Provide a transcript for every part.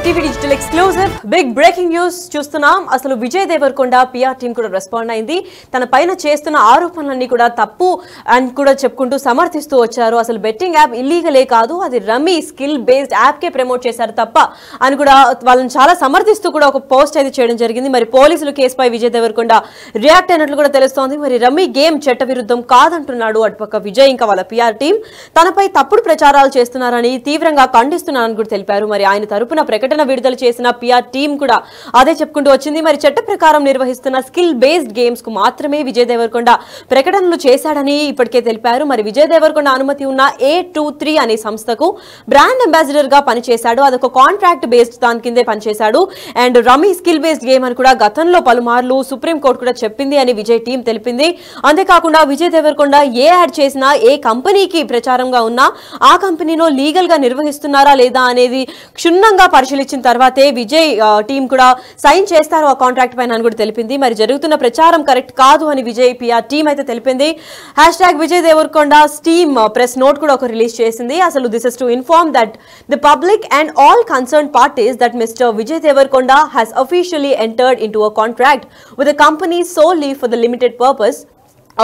TV digital exclusive big breaking news చూస్తున్నాం. అసలు Vijay Deverakonda PR team కూడా రెస్పాండ్ అయింది. తన పైన చేస్తున్న ఆరోపణలన్నీ కూడా తప్పు అని కూడా చెప్పుకుంటూ సమర్థిస్తూ వచ్చారు. అసలు బెట్టింగ్ యాప్ ఇల్లీగలే కాదు, అది రమ్మీ స్కిల్ బేస్డ్ యాప్ కే ప్రమోట్ చేశారు తప్ప అని కూడా వాళ్ళని చాలా సమర్థిస్తూ కూడా ఒక పోస్ట్ అయితే చేయడం జరిగింది. మరి పోలీసులు కేసుపై విజయ్ దేవరకొండ రియాక్ట్ అయినట్లు కూడా తెలుస్తోంది. మరి రమ్మీ గేమ్ చట్టవిరుద్ధం కాదంటున్నాడు అటుపక్క విజయ్. ఇంకా వాళ్ళ పిఆర్ టీం తనపై తప్పుడు ప్రచారాలు చేస్తున్నారని తీవ్రంగా ఖండిస్తున్నారని కూడా తెలిపారు. మరి ఆయన తరపున ప్రకటన విడుదల చేసిన పిఆర్ టీం కూడా అదే చెప్పుకుంటూ వచ్చింది. మరి చట్ట ప్రకారం నిర్వహిస్తున్న స్కిల్ బేస్డ్ గేమ్స్ కు మాత్రమే విజయ్ దేవరకొండ ప్రకటనలు చేశాడని ఇప్పటికే తెలిపారు. మరి విజయ్ దేవరకొండ అనుమతి ఉన్న A23 అనే సంస్థకు బ్రాండ్ అంబాసిడర్ గా పనిచేశాడు. అదొక కాంట్రాక్ట్ బేస్డ్ దాని కిందే పనిచేశాడు. And rummy skill based game అని కూడా గతంలో పలుమార్లు సుప్రీంకోర్టు కూడా చెప్పింది అని విజయ్ టీం తెలిపింది. అంతేకాకుండా విజయ్ దేవరకొండ ఏ యాడ్ చేసినా ఏ కంపెనీకి ప్రచారంగా ఉన్నా ఆ కంపెనీలో లీగల్ గా నిర్వహిస్తున్నారా లేదా అనేది క్షుణ్ణంగా పరిశీలించిన తర్వాతే విజయ్ టీం కూడా సైన్ చేస్తారు ఆ కాంట్రాక్ట్ పైన అని కూడా తెలిపింది. మరి జరుగుతున్న ప్రచారం కరెక్ట్ కాదు అని విజయ్ పిఆర్ టీం అయితే తెలిపింది. #Vijay Deverakonda team press note కూడా ఒక రిలీజ్ చేసింది. అసలు this is to inform that the public and all concern parties that mister Vijay Deverakonda has officially entered into a contract with a company solely for the limited purpose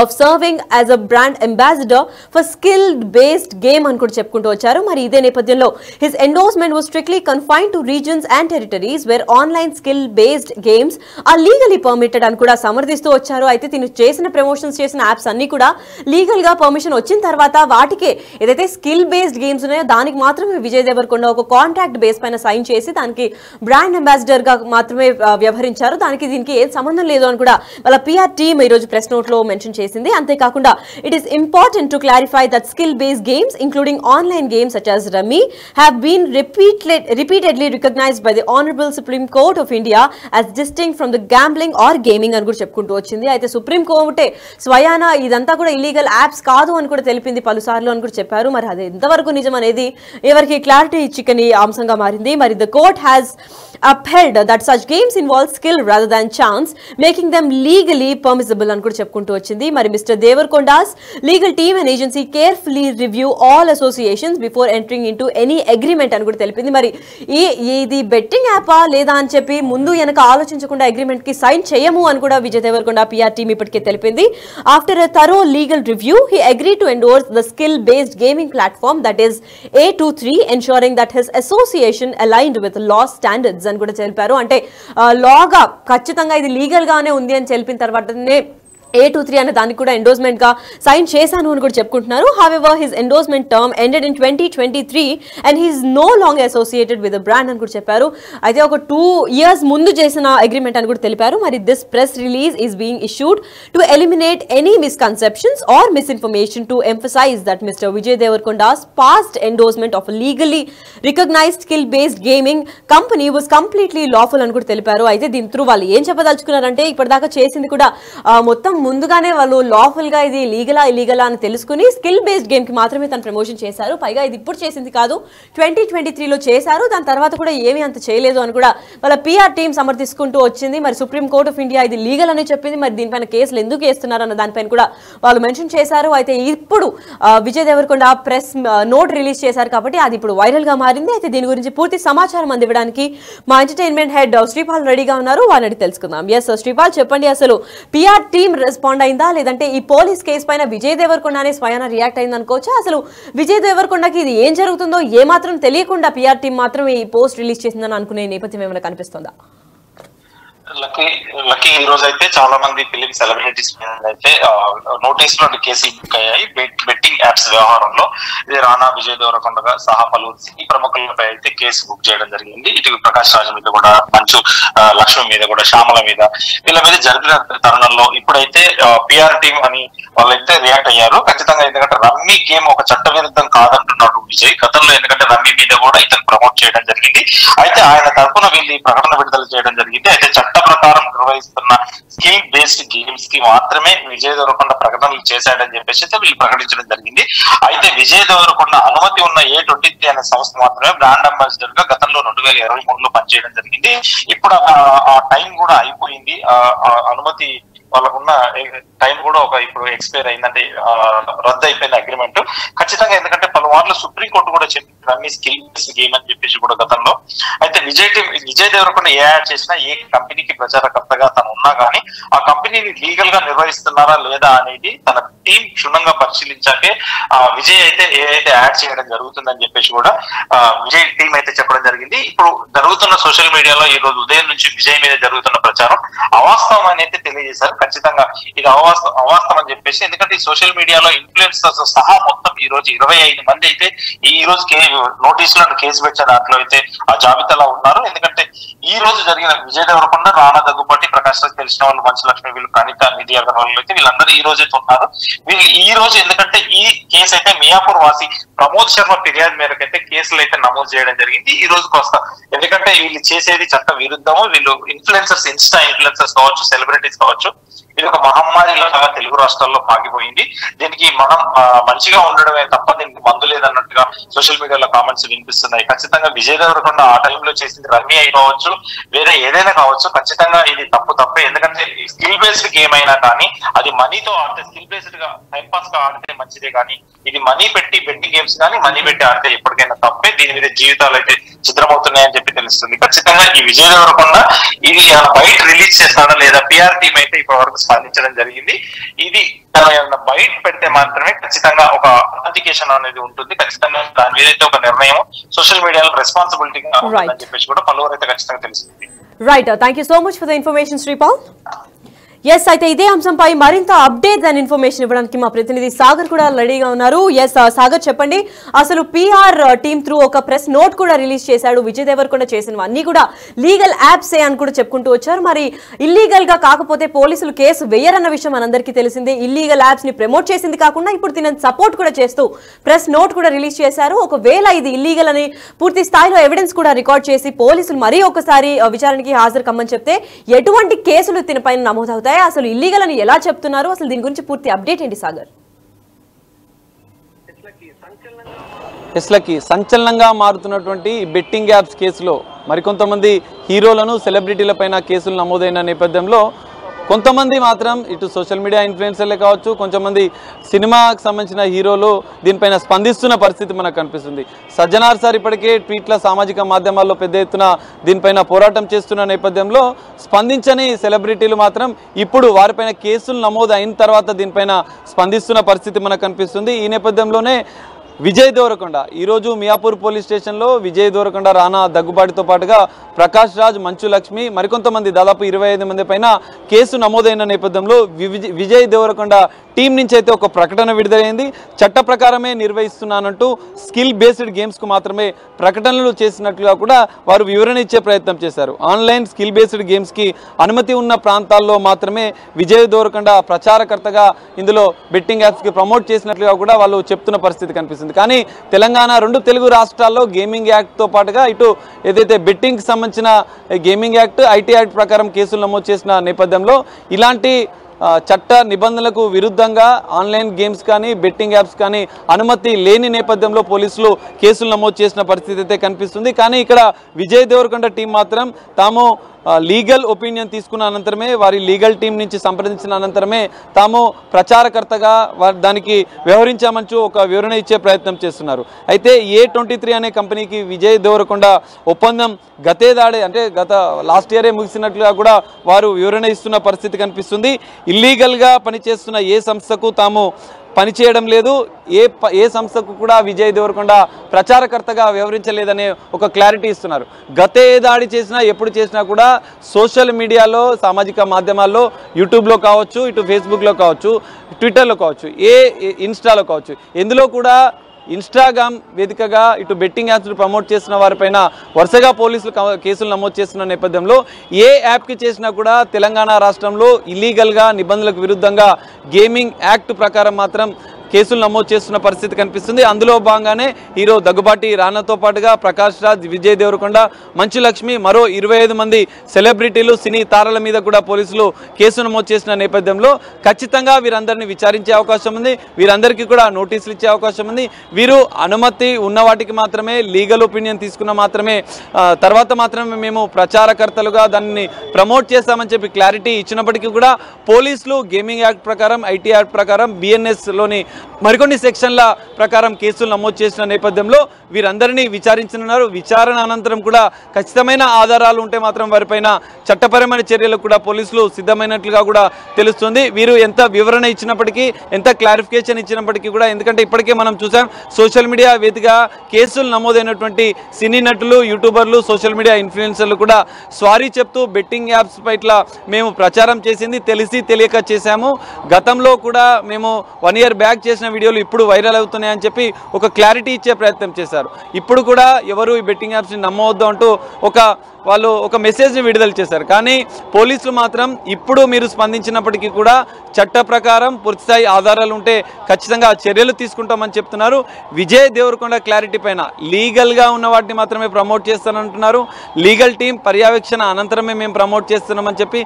of serving as a brand ambassador for skill based game అని కూడా చెప్పుకుంటూ వచ్చారు. మరి ఇదే నేపథ్యంలో his endorsement was strictly confined to regions and territories where online skill based games are legally permitted అని కూడా సమర్థిస్తూ వచ్చారు. అయితే తిను చేసిన ప్రమోషన్స్ చేసిన యాప్స్ అన్ని కూడా లీగల్ గా పర్మిషన్ వచ్చిన తర్వాత వాటికే ఏదైతే స్కిల్ బేస్డ్ గేమ్స్ ఉన్నాయో దానికి మాత్రమే విజయ్ దేవరకొండ ఒక కాంట్రాక్ట్ బేస్ పైన సైన్ చేసి దానికి బ్రాండ్ అంబాసిడర్ గా మాత్రమే వ్యవహరించారు. దానికి దీనికి ఏం సంబంధం లేదు అని కూడా వాళ్ళ పిఆర్ టీమ్ ఈ రోజు ప్రెస్ నోట్ లో మెన్షన్ చేసింది. అంతేకాకుండా it is important to clarify that skill based games including online games such as rummy have been repeatedly recognized by the Honorable Supreme Court of India as distinct from the gambling or gaming అని కూడా చెప్పుకుంటూ వచ్చింది. అయితే supreme కోర్టే స్వయాన ఇదంతా కూడా illegal apps కాదు అని కూడా తెలిపింది పలుసార్లు అని కూడా చెప్పారు. మరి అది ఎంతవరకు నిజం అనేది ఎవరికి క్లారిటీ చిక్కని అంశంగా మారింది. మరి the court has upheld that such games involve skill rather than chance, making them legally permissible అని కూడా చెప్పుకుంటూ వచ్చింది. మరి mister Deverakonda's legal team and agency carefully review all associations before entering into any agreement అని కూడా తెలిపింది. మరి ఇది బెట్టింగ్ యాపా లేదా అని చెప్పి ముందు వెనక ఆలోచించకుండా అగ్రిమెంట్ కి సైన్ చేయము అని కూడా విజయ్ దేవరకొండ పిఆర్ టీమ్ ఇప్పటికే తెలిపింది. After a thorough legal review he agree to endorse the skill based gaming platform that is A23, ensuring that his association aligned with law standards అని కూడా తెలిపారు. అంటే లాగా ఖచ్చితంగా ఇది లీగల్ గానే ఉంది అని తెలిపిన తర్వాతనే A23 అనే దానికి కూడా ఎండోర్స్మెంట్ గా సైన్ చేశాను అని కూడా చెప్పుకుంటున్నారు. However his endorsement term ended in 2023 and he is no longer associated with the brand అని కూడా చెప్పారు. అయితే ఒక 2 years ముందు చేసిన అగ్రిమెంట్ అని కూడా తెలిపారు. మరి this press release is being issued to eliminate any misconceptions or misinformation to emphasize that mister Vijay Deverakonda's past endorsement of legally recognized skill based gaming company was completely lawful అని కూడా తెలిపారు. అయితే దీని త్రూ వాళ్ళు ఏం చెప్పదలుచుకున్నారంటే ఇప్పటిదాకా చేసింది కూడా మొత్తం ముందుగానే వాళ్ళు లాఫుల్ గా ఇది లీగలా ఇల్లీగలా అని తెలుసుకుని స్కిల్ బేస్డ్ గేమ్ కి మాత్రమే తను ప్రమోషన్ చేశారు. పైగా ఇది ఇప్పుడు చేసింది కాదు, 2023లో చేశారు. దాని తర్వాత కూడా ఏమీ అంత చేయలేదు అని కూడా వాళ్ళ పిఆర్ టీం సమర్థించుకుంటూ వచ్చింది. మరి సుప్రీం కోర్ట్ ఆఫ్ ఇండియా ఇది లీగల్ అని చెప్పింది. మరి దీనిపైన కేసులు ఎందుకు వేస్తున్నారు అన్న దానిపైన కూడా వాళ్ళు మెన్షన్ చేశారు. అయితే ఇప్పుడు Vijay Deverakonda press note release చేశారు కాబట్టి అది ఇప్పుడు వైరల్ గా మారింది. అయితే దీని గురించి పూర్తి సమాచారం అందివ్వడానికి మా ఎంటర్టైన్మెంట్ హెడ్ శ్రీపాల్ రెడీగా ఉన్నారు. వాళ్ళని తెలుసుకుందాం. ఎస్ శ్రీపాల్, చెప్పండి, అసలు పిఆర్ టీం రెస్పాండ్ అయిందా లేదంటే ఈ పోలీస్ కేసు పైన విజయ్ దేవరకొండనే స్వయాన రియాక్ట్ అయింది అనుకోవచ్చా? అసలు విజయ్ దేవరకొండకి ఇది ఏం జరుగుతుందో ఏ మాత్రం తెలియకుండా పిఆర్ టీం మాత్రం ఈ పోస్ట్ రిలీజ్ చేసిందని అనుకునే నేపథ్యం ఏమైనా కనిపిస్తుందా? లక్కీ ఈ రోజు అయితే చాలా మంది ఫిలిం సెలబ్రిటీస్ అయితే నోటీసులు అండ్ కేసులు బుక్ అయ్యాయి బెట్టింగ్ యాప్స్ వ్యవహారంలో. ఇది రానా, విజయ్ దేవరకొండ సహా పలువురు ఈ ప్రముఖులపై అయితే కేసు బుక్ చేయడం జరిగింది. ఇటు ప్రకాష్ రాజ్ మీద కూడా, మంచు లక్ష్మి మీద కూడా, శ్యామల మీద, వీళ్ళ మీద జరిగిన తరుణంలో ఇప్పుడైతే పిఆర్ టీం అని వాళ్ళైతే రియాక్ట్ అయ్యారు. ఖచ్చితంగా ఎందుకంటే రమ్మీ గేమ్ ఒక చట్టవిరుద్ధం కాదంటున్నాడు విజయ్. గతంలో ఎందుకంటే రమ్మీ మీద కూడా ఇతను ప్రమోట్ చేయడం జరిగింది. అయితే ఆయన తరఫున వీళ్ళు ప్రకటన విడుదల చేయడం జరిగింది. అయితే చట్ట ప్రకారం నిర్వహిస్తున్న స్కిల్ బేస్డ్ గేమ్స్ కి మాత్రమే విజయ్ దేవరకొండ ప్రకటనలు చేశాడని చెప్పేసి వీళ్ళు ప్రకటించడం జరిగింది. అయితే విజయ్ దేవరకొండ అనుమతి ఉన్న A23 అనే సంస్థ మాత్రమే బ్రాండ్ అంబాసిడర్ గా గతంలో 2023లో పనిచేయడం జరిగింది. ఇప్పుడు ఆ టైం కూడా అయిపోయింది. అనుమతి వాళ్ళకున్న టైం కూడా ఇప్పుడు ఎక్స్పైర్ అయిందంటే రద్దు అయిపోయిన అగ్రిమెంట్. ఖచ్చితంగా ఎందుకంటే పలు పలుమార్లు సుప్రీంకోర్టు కూడా చెప్పింది రమ్మీ స్కిల్ బేస్డ్ గేమ్ అని చెప్పేసి కూడా గతంలో. అయితే విజయ్ దేవరకొండ ఏ యాడ్ చేసినా ఏ కంపెనీకి ప్రచారకర్తగా తను ఉన్నా కానీ ఆ కంపెనీని లీగల్ గా నిర్వహిస్తున్నారా లేదా అనేది తన టీం క్షుణ్ణంగా పరిశీలించాకే విజయ్ అయితే ఏదైతే యాడ్ చేయడం జరుగుతుందని చెప్పేసి కూడా విజయ్ టీం అయితే చెప్పడం జరిగింది. ఇప్పుడు జరుగుతున్న సోషల్ మీడియాలో ఈ రోజు ఉదయం నుంచి విజయ్ మీద జరుగుతున్న ప్రచారం అవాస్తవం అని అయితే తెలియజేశారు. ఖచ్చితంగా ఇది అవాస్తవం అని చెప్పేసి, ఎందుకంటే ఈ సోషల్ మీడియాలో ఇన్ఫ్లుయెన్సర్స్ సహా మొత్తం ఈ రోజు 25 మంది అయితే ఈ రోజు నోటీసులను కేసు పెట్టే దాంట్లో అయితే ఆ జాబితాలో ఉన్నారు. ఎందుకంటే ఈ రోజు జరిగిన విజయ్ దేవరకొండ, రానా దగ్గుబాటి, ప్రకాష్ రాజ్, తెలిసిన వాళ్ళు మంచు లక్ష్మి, వీళ్ళు ప్రణీత, నిధి అగర్వాల్ అయితే వీళ్ళందరూ ఈ రోజు అయితే ఉన్నారు. వీళ్ళు ఈ రోజు ఎందుకంటే ఈ కేసు అయితే మియాపూర్ వాసి ప్రమోద్ శర్మ ఫిర్యాదు మేరకు అయితే కేసులు అయితే నమోదు చేయడం జరిగింది. ఈ రోజుకి వస్తా, ఎందుకంటే వీళ్ళు చేసేది చట్ట విరుద్ధము. వీళ్ళు ఇన్ఫ్లుయెన్సర్స్, ఇన్స్టా ఇన్ఫ్లుయెన్సర్స్ కావచ్చు, సెలబ్రిటీస్ కావచ్చు, ఇది ఒక మహమ్మారిలాగా తెలుగు రాష్ట్రాల్లో పాకిపోయింది. దీనికి మనం మంచిగా ఉండడమే తప్ప దీనికి మందు లేదన్నట్టుగా సోషల్ మీడియాలో కామెంట్స్ వినిపిస్తున్నాయి. ఖచ్చితంగా విజయ్ దేవరకొండ ఆ టైంలో చేసింది రమ్మీ అయి కావచ్చు, వేరే ఏదైనా కావచ్చు, ఖచ్చితంగా ఇది తప్పే. ఎందుకంటే స్కిల్ బేస్డ్ గేమ్ అయినా కానీ అది మనీతో ఆడితే, స్కిల్ బేస్డ్ గా టైం పాస్ గా ఆడితే మంచిదే, కానీ ఇది మనీ పెట్టి బెట్టింగ్ గేమ్స్ కానీ మనీ పెట్టి ఆడితే ఎప్పటికైనా తప్పే. దీని మీద జీవితాలు అయితే చిత్రమవుతున్నాయని చెప్పి తెలుస్తుంది. ఖచ్చితంగా ఈ విజయ్ దేవరకొండ ఇది బయట రిలీజ్ చేస్తాడా లేదా పిఆర్ టీం అయితే ఇప్పటి వరకు స్పందించడం జరిగింది. ఇది బయట పెడితే మాత్రమే ఖచ్చితంగా ఒక అథెంటికేషన్ అనేది ఉంటుంది. ఖచ్చితంగా దాని మీద అయితే ఒక నిర్ణయం సోషల్ మీడియాలో రెస్పాన్సిబిలిటీగా ఉంటుందని చెప్పేసి కూడా పలువురు అయితే ఖచ్చితంగా తెలుస్తుంది. Right, thank you so much for the information Sripal. Yes, అయితే ఇదే అంశంపై మరింత అప్డేట్స్ అండ్ ఇన్ఫర్మేషన్ ఇవ్వడానికి మా ప్రతినిధి సాగర్ కూడా రెడీగా ఉన్నారు. ఎస్ సాగర్, చెప్పండి, అసలు పిఆర్ టీమ్ త్రూ ఒక ప్రెస్ నోట్ కూడా రిలీజ్ చేశాడు. విజయ్ దేవరకొండ చేసినవన్నీ కూడా లీగల్ యాప్సే అని కూడా చెప్పుకుంటూ వచ్చారు. మరి ఇల్లీగల్ గా కాకపోతే పోలీసులు కేసు వేయరన్న విషయం మనందరికీ తెలిసిందే. ఇల్లీగల్ యాప్స్ ని ప్రమోట్ చేసింది కాకుండా ఇప్పుడు దీని సపోర్ట్ కూడా చేస్తూ ప్రెస్ నోట్ కూడా రిలీజ్ చేశారు. ఒకవేళ ఇది ఇల్లీగల్ అని పూర్తి స్థాయిలో ఎవిడెన్స్ కూడా రికార్డ్ చేసి పోలీసులు మరీ ఒకసారి విచారణకి హాజరు కమ్మని చెప్తే ఎటువంటి కేసులు దీనిపైన నమోదవుతాయి? అసలు ఇల్లీగల్ అని ఎలా చెప్తున్నారు? అసలు దీని గురించి పూర్తి అప్డేట్ ఏంటి సాగర్? ఎస్లకి సంచలనంగా మారుతున్నటువంటి బెట్టింగ్ యాప్స్ కేసులో మరికొంతమంది హీరోలను, సెలబ్రిటీలపైన కేసులు నమోదైన నేపథ్యంలో కొంతమంది మాత్రం ఇటు సోషల్ మీడియా ఇన్ఫ్లుయెన్సర్లే కావచ్చు, కొంతమంది సినిమాకి సంబంధించిన హీరోలు దీనిపైన స్పందిస్తున్న పరిస్థితి మనకు కనిపిస్తుంది. సజ్జనార్ సార్ ఇప్పటికే ట్వీట్ల సామాజిక మాధ్యమాల్లో పెద్ద ఎత్తున దీనిపైన పోరాటం చేస్తున్న నేపథ్యంలో స్పందించని సెలబ్రిటీలు మాత్రం ఇప్పుడు వారిపైన కేసులు నమోదు అయిన తర్వాత దీనిపైన స్పందిస్తున్న పరిస్థితి మనకు కనిపిస్తుంది. ఈ నేపథ్యంలోనే విజయ్ దేవరకొండ ఈరోజు మియాపూర్ పోలీస్ స్టేషన్లో విజయ్ దేవరకొండ, రానా దగ్గుబాటితో పాటుగా ప్రకాష్ రాజ్, మంచు లక్ష్మి, మరికొంతమంది దాదాపు 25 మంది పైన కేసు నమోదైన నేపథ్యంలో విజయ్ దేవరకొండ టీం నుంచి అయితే ఒక ప్రకటన విడుదలైంది. చట్ట ప్రకారమే నిర్వహిస్తున్నానంటూ స్కిల్ బేస్డ్ గేమ్స్కు మాత్రమే ప్రకటనలు చేసినట్లుగా కూడా వారు వివరణ ఇచ్చే ప్రయత్నం చేశారు. ఆన్లైన్ స్కిల్ బేస్డ్ గేమ్స్కి అనుమతి ఉన్న ప్రాంతాల్లో మాత్రమే విజయ్ దేవరకొండ ప్రచారకర్తగా ఇందులో బెట్టింగ్ యాప్స్కి ప్రమోట్ చేసినట్లుగా కూడా వాళ్ళు చెప్తున్న పరిస్థితి కనిపిస్తుంది. కానీ తెలంగాణ, 2 తెలుగు రాష్ట్రాల్లో గేమింగ్ యాక్ట్తో పాటుగా ఇటు ఏదైతే బెట్టింగ్కి సంబంధించిన గేమింగ్ యాక్ట్, ఐటీ యాక్ట్ ప్రకారం కేసులు నమోదు చేసిన నేపథ్యంలో ఇలాంటి చట్ట నిబంధనలకు విరుద్ధంగా ఆన్లైన్ గేమ్స్ కానీ బెట్టింగ్ యాప్స్ కానీ అనుమతి లేని నేపథ్యంలో పోలీసులు కేసులు నమోదు చేసిన పరిస్థితి అయితే కనిపిస్తుంది. కానీ ఇక్కడ విజయ్ దేవరకొండ టీం మాత్రం తాము లీగల్ ఒపీనియన్ తీసుకున్న అనంతరమే, వారి లీగల్ టీం నుంచి సంప్రదించిన అనంతరమే తాము ప్రచారకర్తగా దానికి వ్యవహరించామని ఒక వివరణ ఇచ్చే ప్రయత్నం చేస్తున్నారు. అయితే A23 అనే కంపెనీకి విజయ్ దేవరకొండ ఒప్పందం గత లాస్ట్ ఇయరే ముగిసినట్లుగా కూడా వారు వివరణ ఇస్తున్న పరిస్థితి కనిపిస్తుంది. ఇల్లీగల్గా పనిచేస్తున్న ఏ సంస్థకు తాము పనిచేయడం లేదు, ఏ సంస్థకు కూడా విజయ్ దేవరకొండ ప్రచారకర్తగా వ్యవహరించలేదనే ఒక క్లారిటీ ఇస్తున్నారు. గత ఏ దాడి చేసినా, ఎప్పుడు చేసినా కూడా సోషల్ మీడియాలో, సామాజిక మాధ్యమాల్లో, యూట్యూబ్లో కావచ్చు, ఇటు ఫేస్బుక్లో కావచ్చు, ట్విట్టర్లో కావచ్చు, ఇన్స్టాలో కావచ్చు, ఎందులో కూడా ఇన్స్టాగ్రామ్ వేదికగా ఇటు బెట్టింగ్ యాప్స్ ప్రమోట్ చేసిన వారిపైన వరుసగా పోలీసులు కేసులు నమోదు చేస్తున్న నేపథ్యంలో ఏ యాప్కి చేసినా కూడా తెలంగాణ రాష్ట్రంలో ఇల్లీగల్గా, నిబంధనలకు విరుద్ధంగా గేమింగ్ యాక్ట్ ప్రకారం మాత్రం కేసులు నమోదు చేస్తున్న పరిస్థితి కనిపిస్తుంది. అందులో భాగంగానే హీరో దగ్గుబాటి, రానాతో పాటుగా ప్రకాష్ రాజ్, విజయ్ దేవరకొండ, మంచు లక్ష్మి, మరో 25 మంది సెలబ్రిటీలు, సినీ తారల మీద కూడా పోలీసులు కేసు నమోదు చేసిన నేపథ్యంలో ఖచ్చితంగా వీరందరినీ విచారించే అవకాశం ఉంది. వీరందరికీ కూడా నోటీసులు ఇచ్చే అవకాశం ఉంది. వీరు అనుమతి ఉన్న వాటికి మాత్రమే, లీగల్ ఒపీనియన్ తీసుకున్న మాత్రమే, తర్వాత మాత్రమే మేము ప్రచారకర్తలుగా దాన్ని ప్రమోట్ చేస్తామని చెప్పి క్లారిటీ ఇచ్చినప్పటికీ కూడా పోలీసులు గేమింగ్ యాక్ట్ ప్రకారం, ఐటీ యాక్ట్ ప్రకారం, BNS లోని మరికొన్ని సెక్షన్ల ప్రకారం కేసులు నమోదు చేసిన నేపథ్యంలో వీరందరినీ విచారించనున్నారు. విచారణ అనంతరం కూడా ఖచ్చితమైన ఆధారాలు ఉంటే మాత్రం వారిపైన చట్టపరమైన చర్యలకు కూడా పోలీసులు సిద్ధమైనట్లుగా కూడా తెలుస్తుంది. వీరు ఎంత వివరణ ఇచ్చినప్పటికీ, ఎంత క్లారిఫికేషన్ ఇచ్చినప్పటికీ కూడా, ఎందుకంటే ఇప్పటికే మనం చూసాం సోషల్ మీడియా వేదికగా కేసులు నమోదైనటువంటి సినీ నటులు, యూట్యూబర్లు, సోషల్ మీడియా ఇన్ఫ్లుయెన్సర్లు కూడా సారీ చెప్తూ బెట్టింగ్ యాప్స్ పైట్ల మేము ప్రచారం చేసింది తెలిసి తెలియక చేశాము, గతంలో కూడా మేము 1 year బ్యాక్ చేసిన వీడియోలు ఇప్పుడు వైరల్ అవుతున్నాయని చెప్పి ఒక క్లారిటీ ఇచ్చే ప్రయత్నం చేశారు. ఇప్పుడు కూడా ఎవరు ఈ బెట్టింగ్ యాప్స్ని నమ్మవద్దు అంటూ వాళ్ళు ఒక మెసేజ్ని విడుదల చేశారు. కానీ పోలీసులు మాత్రం ఇప్పుడు మీరు స్పందించినప్పటికీ కూడా చట్ట ప్రకారం పూర్తిస్థాయి ఆధారాలు ఉంటే ఖచ్చితంగా చర్యలు తీసుకుంటామని చెప్తున్నారు. విజయ్ దేవరకొండ క్లారిటీ పైన లీగల్గా ఉన్న వాటిని మాత్రమే ప్రమోట్ చేస్తానంటున్నారు. లీగల్ టీం పర్యవేక్షణ అనంతరమే మేము ప్రమోట్ చేస్తున్నామని చెప్పి,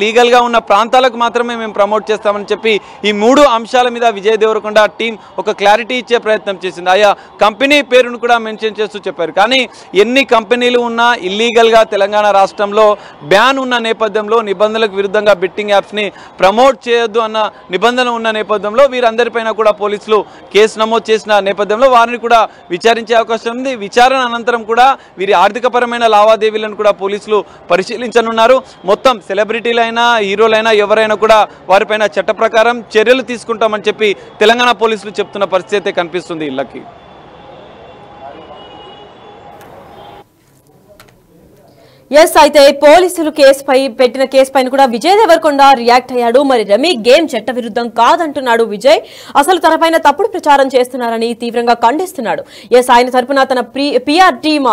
లీగల్గా ఉన్న ప్రాంతాలకు మాత్రమే మేము ప్రమోట్ చేస్తామని చెప్పి ఈ 3 అంశాల మీద విజయ్ దేవరకొండ టీం ఒక క్లారిటీ ఇచ్చే ప్రయత్నం చేసింది. ఆయా కంపెనీ పేరును కూడా మెన్షన్ చేస్తూ చెప్పారు. కానీ ఎన్ని కంపెనీలు ఉన్నా ఇల్లీగల్గా తెలంగాణ రాష్ట్రంలో బ్యాన్ ఉన్న నేపథ్యంలో, నిబంధనలకు విరుద్ధంగా బెట్టింగ్ యాప్స్ని ప్రమోట్ చేయొద్దు అన్న నిబంధన ఉన్న నేపథ్యంలో వీరందరిపైన కూడా పోలీసులు కేసు నమోదు చేసిన నేపథ్యంలో వారిని కూడా విచారించే అవకాశం ఉంది. విచారణ అనంతరం కూడా వీరి ఆర్థికపరమైన లావాదేవీలను కూడా పోలీసులు పరిశీలించనున్నారు. మొత్తం సెలబ్రిటీలైనా, హీరోలైనా ఎవరైనా కూడా వారిపైన చట్ట ప్రకారం చర్యలు తీసుకుంటామని చెప్పి తెలంగాణ పోలీసులు చెప్తున్న పరిస్థితి కనిపిస్తుంది. ఇళ్ళకి ఎస్, అయితే పోలీసులు పెట్టిన కేసు పైన కూడా విజయ్ దేవరకొండ రియాక్ట్ అయ్యాడు. మరి రమీ గేమ్ చట్టవిరుద్ధం కాదంటున్నాడు విజయ్. అసలు తనపైన తప్పుడు ప్రచారం చేస్తున్నారని తీవ్రంగా ఖండిస్తున్నాడు. ఎస్, ఆయన తరపున తన పిఆర్ టీమ్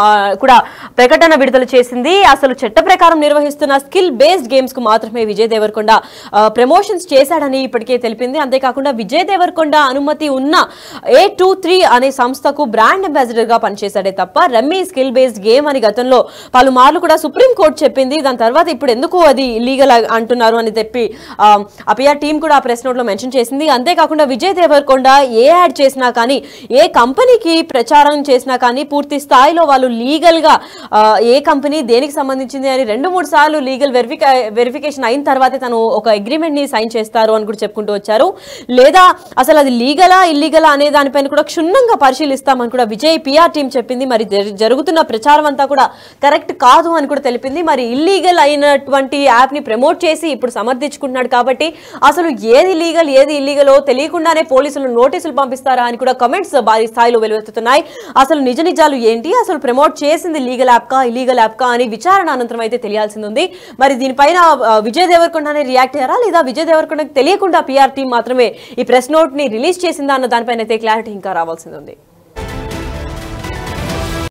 కూడా ప్రకటన విడుదల చేసింది. అసలు చట్ట ప్రకారం నిర్వహిస్తున్న స్కిల్ బేస్డ్ గేమ్స్ కు మాత్రమే విజయ్ దేవరకొండ ప్రమోషన్స్ చేశాడని ఇప్పటికే తెలిపింది. అంతేకాకుండా విజయ్ దేవరకొండ అనుమతి ఉన్న A23 అనే సంస్థకు బ్రాండ్ అంబాసిడర్ గా పనిచేశాడే తప్ప రమ్మీ స్కిల్ బేస్డ్ గేమ్ అని గతంలో పలుమార్లు కూడా సుప్రీంకోర్టు చెప్పింది. దాని తర్వాత ఇప్పుడు ఎందుకు అది ఇల్లీగల్ అంటున్నారు అని చెప్పి ఆ పిఆర్ టీం కూడా ఆ ప్రెస్ నోట్ లో మెన్షన్ చేసింది. అంతేకాకుండా విజయ్ దేవరకొండ ఏ యాడ్ చేసినా కానీ, ఏ కంపెనీకి ప్రచారం చేసినా కానీ పూర్తి స్థాయిలో వాళ్ళు లీగల్ గా ఏ కంపెనీ దేనికి సంబంధించింది అని 2-3 సార్లు లీగల్ వెరిఫికేషన్ అయిన తర్వాతే తను ఒక అగ్రిమెంట్ ని సైన్ చేస్తారు అని కూడా చెప్పుకుంటూ వచ్చారు. లేదా అసలు అది లీగలా ఇల్లీగలా అనే దానిపైన కూడా క్షుణ్ణంగా పరిశీలిస్తామని కూడా విజయ్ పిఆర్ టీం చెప్పింది. మరి జరుగుతున్న ప్రచారం అంతా కూడా కరెక్ట్ కాదు అని కూడా తెలిపింది. మరి ఇల్లీగల్ అయినటువంటి యాప్ ని ప్రమోట్ చేసి ఇప్పుడు సమర్థించుకుంటున్నాడు. కాబట్టి అసలు ఏది లీగల్ ఏది ఇల్లీగలో తెలియకుండానే పోలీసులు నోటీసులు పంపిస్తారా అని కూడా కమెంట్స్ భారీ స్థాయిలో వెలువెత్తుతున్నాయి. అసలు నిజాలు ఏంటి, అసలు ప్రమోట్ చేసింది లీగల్ యాప్ కా ఇల్లీగల్ యాప్ కా అని విచారణ అనంతరం అయితే తెలియాల్సింది ఉంది. మరి దీనిపైన విజయ్ దేవరకొండనే రియాక్ట్ అయ్యారా, లేదా విజయ్ దేవరకొండకి తెలియకుండా పిఆర్ టీం మాత్రమే ఈ ప్రెస్ నోట్ ని రిలీజ్ చేసిందా అన్న దానిపైన అయితే క్లారిటీ ఇంకా రావాల్సింది ఉంది.